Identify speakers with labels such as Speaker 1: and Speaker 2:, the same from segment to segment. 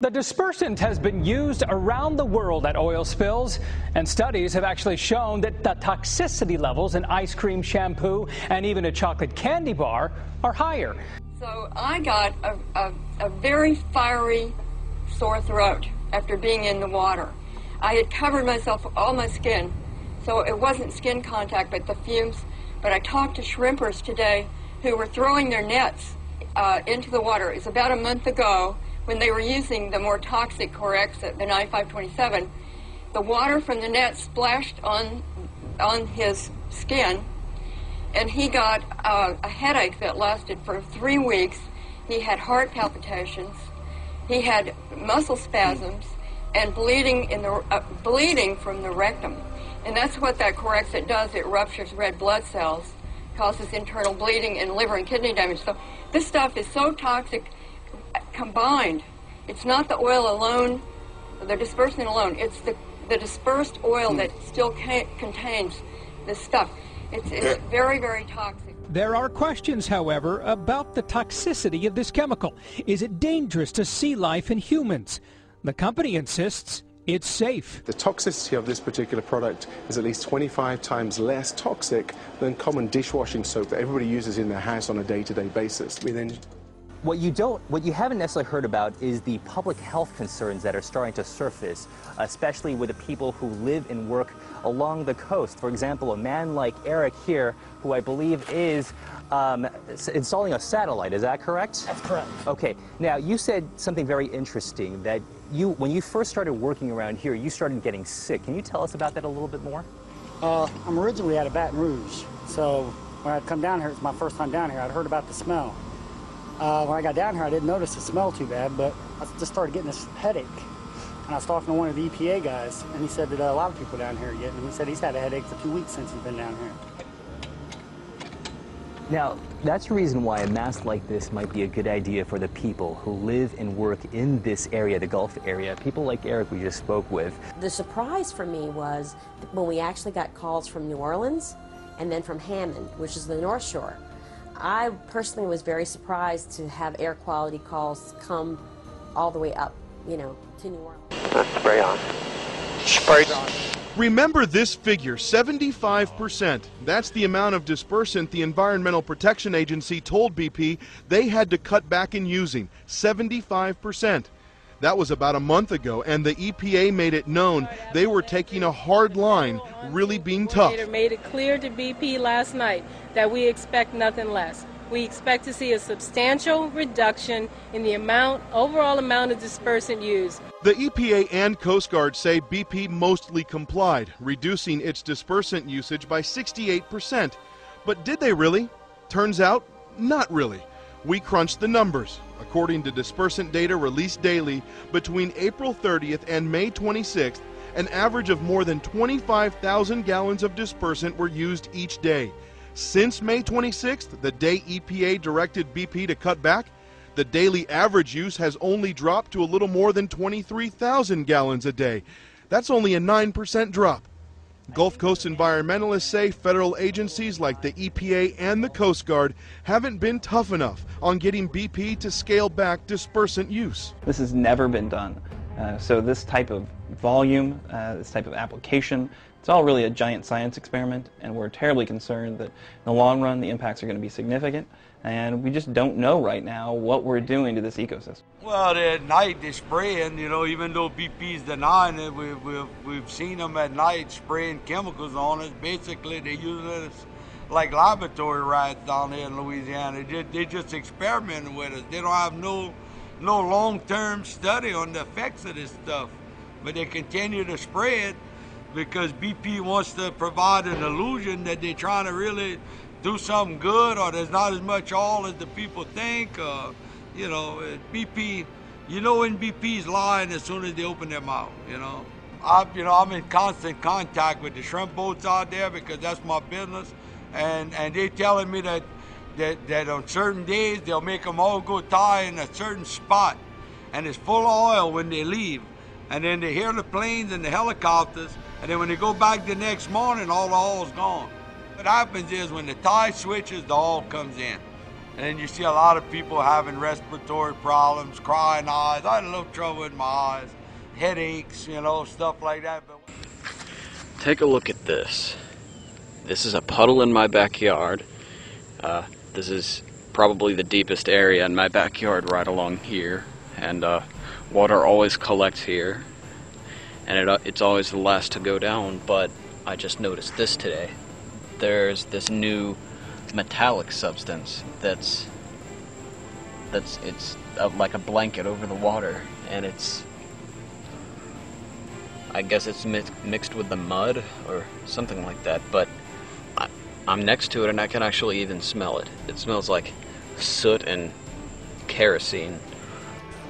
Speaker 1: The dispersant has been used around the world at oil spills, and studies have actually shown that the toxicity levels in ice cream, shampoo, and even a chocolate candy bar are higher.
Speaker 2: So I got a very fiery sore throat after being in the water. I had covered myself, all my skin, so it wasn't skin contact, but the fumes. But I talked to shrimpers today who were throwing their nets into the water. It's about a month ago, when they were using the more toxic Corex, the 9527, the water from the net splashed on his skin, and he got a headache that lasted for 3 weeks. He had heart palpitations, he had muscle spasms, and bleeding from the rectum. And that's what that Corexit does. It ruptures red blood cells, causes internal bleeding and liver and kidney damage. So this stuff is so toxic combined. It's not the oil alone, the dispersant alone. It's the dispersed oil that still contains this stuff. It's very, very toxic.
Speaker 3: There are questions, however, about the toxicity of this chemical. Is it dangerous to sea life and humans? The company insists it's safe.
Speaker 4: The toxicity of this particular product is at least 25 times less toxic than common dishwashing soap that everybody uses in their house on a day-to-day basis.
Speaker 5: What you haven't necessarily heard about is the public health concerns that are starting to surface, especially with the people who live and work along the coast. For example, a man like Eric here, who I believe is installing a satellite, is that correct?
Speaker 6: That's correct.
Speaker 5: Okay, now you said something very interesting, that when you first started working around here, you started getting sick. Can you tell us about that a little bit more?
Speaker 6: I'm originally out of Baton Rouge, so when I'd come down here, it's my first time down here, I'd heard about the smell. When I got down here, I didn't notice the smell too bad, but I just started getting this headache. And I was talking to one of the EPA guys, and he said that a lot of people down here are getting it. He said he's had a headache for 2 weeks since he's been down here.
Speaker 5: Now, that's the reason why a mask like this might be a good idea for the people who live and work in this area, the Gulf area, people like Eric we just spoke with.
Speaker 7: The surprise for me was when we actually got calls from New Orleans and then from Hammond, which is the North Shore. I personally was very surprised to have air quality calls come all the way up, to New Orleans.
Speaker 8: Spray on. Spray on.
Speaker 9: Remember this figure, 75%. That's the amount of dispersant the Environmental Protection Agency told BP they had to cut back in using, 75%. That was about a month ago, and the EPA made it known they were taking a hard line, really being tough.
Speaker 10: Made it clear to BP last night that we expect nothing less. We expect to see a substantial reduction in the overall amount of dispersant used.
Speaker 9: The EPA and Coast Guard say BP mostly complied, reducing its dispersant usage by 68%. But did they really? Turns out, not really. We crunched the numbers. According to dispersant data released daily, between April 30th and May 26th, an average of more than 25,000 gallons of dispersant were used each day. Since May 26th, the day EPA directed BP to cut back, the daily average use has only dropped to a little more than 23,000 gallons a day. That's only a 9% drop. Gulf Coast environmentalists say federal agencies like the EPA and the Coast Guard haven't been tough enough on getting BP to scale back dispersant use.
Speaker 11: This has never been done. So this type of volume, this type of application, it's all really a giant science experiment, and we're terribly concerned that in the long run the impacts are going to be significant, and we just don't know right now what we're doing to this ecosystem.
Speaker 12: Well, at night they're spraying, even though BP's denying it, we've seen them at night spraying chemicals on us. Basically, they're using it as like laboratory rats down here in Louisiana. They're just experimenting with us. They don't have no long-term study on the effects of this stuff, but they continue to spray it because BP wants to provide an illusion that they're trying to really do something good, or there's not as much oil as the people think. BP, when BP's lying as soon as they open their mouth. I'm in constant contact with the shrimp boats out there because that's my business, and they're telling me that on certain days they'll make them all go tie in a certain spot, and it's full of oil when they leave, and then they hear the planes and the helicopters, and then when they go back the next morning, all the oil's gone. What happens is when the tide switches, the oil comes in. And then you see a lot of people having respiratory problems, crying eyes. I had a little trouble with my eyes, headaches, you know, stuff like that. But
Speaker 13: take a look at this. This is a puddle in my backyard. This is probably the deepest area in my backyard right along here, and water always collects here, and it's always the last to go down. But I just noticed this today. There's this new metallic substance that's like a blanket over the water, and I guess it's mixed with the mud or something like that, but I'm next to it and I can actually even smell it. It smells like soot and kerosene.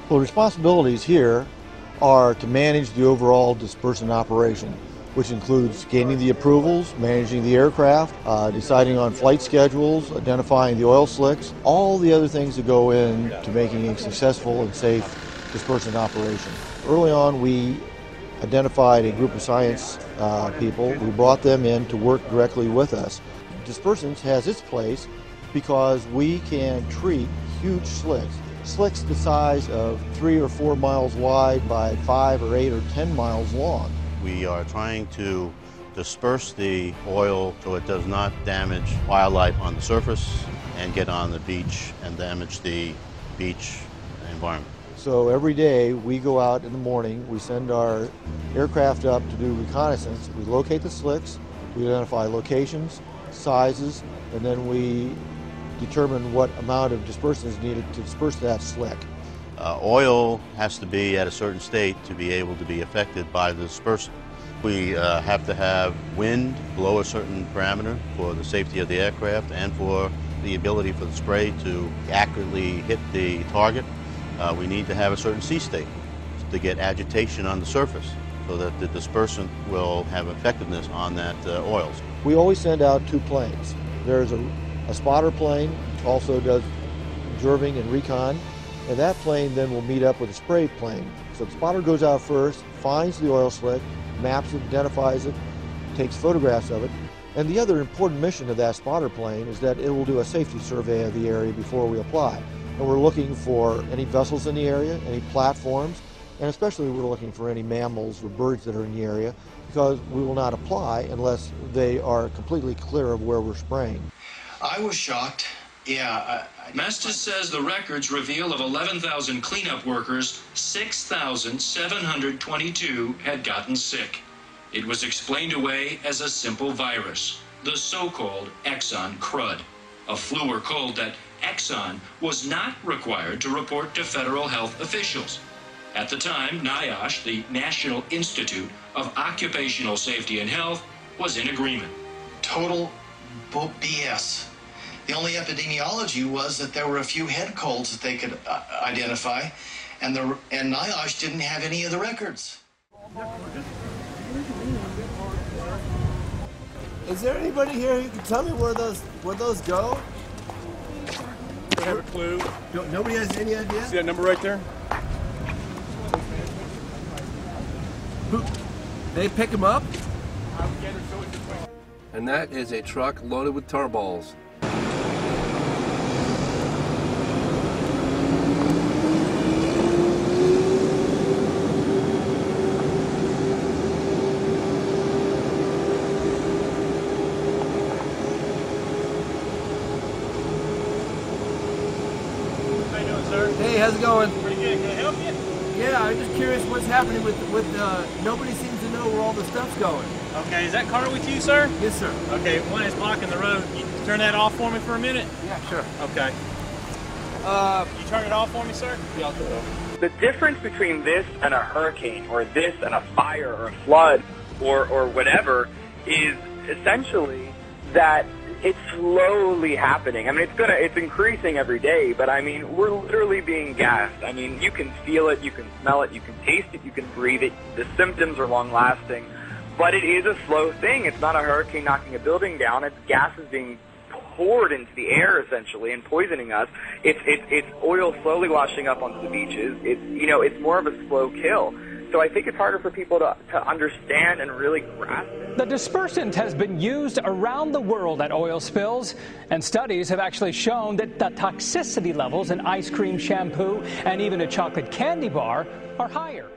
Speaker 14: Well, responsibilities here are to manage the overall dispersant operation, which includes gaining the approvals, managing the aircraft, deciding on flight schedules, identifying the oil slicks, all the other things that go into making a successful and safe dispersant operation. Early on, we identified a group of science people. We brought them in to work directly with us. Dispersants has its place because we can treat huge slicks. Slicks the size of 3 or 4 miles wide by 5 or 8 or 10 miles long.
Speaker 15: We are trying to disperse the oil so it does not damage wildlife on the surface and get on the beach and damage the beach environment.
Speaker 14: So every day we go out in the morning, we send our aircraft up to do reconnaissance. We locate the slicks, we identify locations, sizes, and then we determine what amount of dispersant is needed to disperse that slick.
Speaker 15: Oil has to be at a certain state to be able to be affected by the dispersant. We have to have wind below a certain parameter for the safety of the aircraft and for the ability for the spray to accurately hit the target. We need to have a certain sea state to get agitation on the surface so that the dispersant will have effectiveness on that oil.
Speaker 14: We always send out 2 planes. There's a spotter plane, which also does observing and recon, and that plane then will meet up with a spray plane. So the spotter goes out first, finds the oil slick, maps it, identifies it, takes photographs of it, and the other important mission of that spotter plane is that it will do a safety survey of the area before we apply. And we're looking for any vessels in the area, any platforms, and especially we're looking for any mammals or birds that are in the area, because we will not apply unless they are completely clear of where we're spraying.
Speaker 16: I was shocked. Yeah.
Speaker 17: Mestis says the records reveal of 11,000 cleanup workers, 6,722 had gotten sick. It was explained away as a simple virus, the so-called Exxon crud, a flu or cold that Exxon was not required to report to federal health officials. At the time, NIOSH, the National Institute of Occupational Safety and Health, was in agreement.
Speaker 16: Total BS. The only epidemiology was that there were a few head colds that they could identify, and NIOSH didn't have any of the records.
Speaker 18: Is there anybody here who can tell me where those go?
Speaker 19: I have a clue.
Speaker 18: Nobody has any idea?
Speaker 19: See that number right there?
Speaker 18: They pick them up? And that is a truck loaded with tar balls. Hey, how's it going?
Speaker 19: Pretty good. Can I help you?
Speaker 18: Yeah, I'm just curious what's happening with nobody seems to know where all the stuff's going.
Speaker 19: Okay, is that car with you, sir?
Speaker 18: Yes, sir.
Speaker 19: Okay, one is blocking the road. You turn that off for me for a minute?
Speaker 18: Yeah, sure.
Speaker 19: Okay. You turn it off for me, sir? Yeah, I'll turn it off.
Speaker 20: The difference between this and a hurricane, or this and a fire, or a flood, or whatever, is essentially that it's slowly happening. I mean, it's increasing every day, but I mean, we're literally being gassed. I mean, you can feel it, you can smell it, you can taste it, you can breathe it. The symptoms are long-lasting, but it is a slow thing. It's not a hurricane knocking a building down. It's gases being poured into the air, essentially, and poisoning us. It's oil slowly washing up onto the beaches. It's more of a slow kill. So I think it's harder for people to understand and really grasp it.
Speaker 1: The dispersant has been used around the world at oil spills, and studies have actually shown that the toxicity levels in ice cream, shampoo, and even a chocolate candy bar are higher.